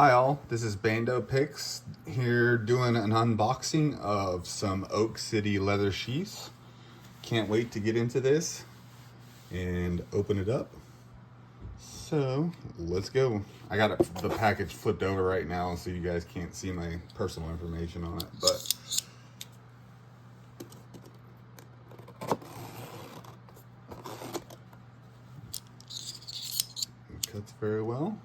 Hi all, this is Bando Picks here doing an unboxing of some Oak City leather sheaths. Can't wait to get into this and open it up. So let's go. I got the package flipped over right now so you guys can't see my personal information on it, but it cuts very well.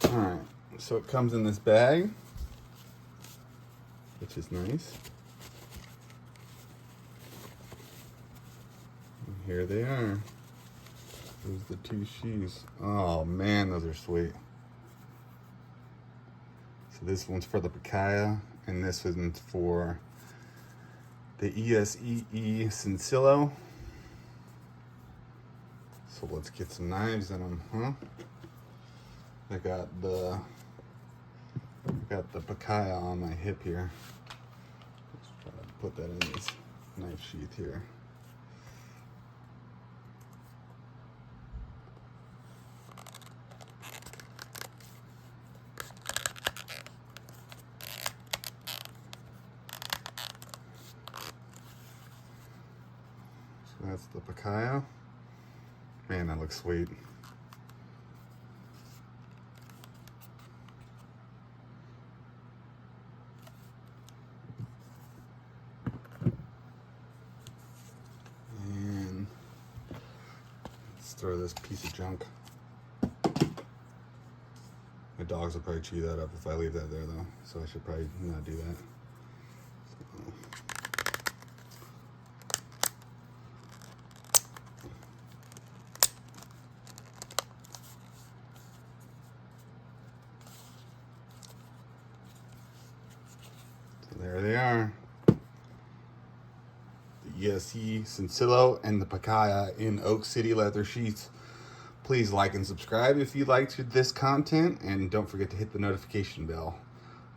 Alright, so it comes in this bag, which is nice. And here they are. There's the two sheaths. Oh man, those are sweet. So this one's for the Pacaya, and this one's for the ESEE Sincillo. So let's get some knives in them, huh? I got the Pacaya on my hip here. Let's try to put that in this knife sheath here. So that's the Pacaya. Man, that looks sweet. Throw this piece of junk. My dogs will probably chew that up if I leave that there though, so I should probably not do that. So there they are. ESEE Sincillo and the Pacaya in Oak City leather sheaths. Please like and subscribe if you liked this content, and don't forget to hit the notification bell.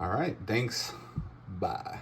All right, thanks. Bye.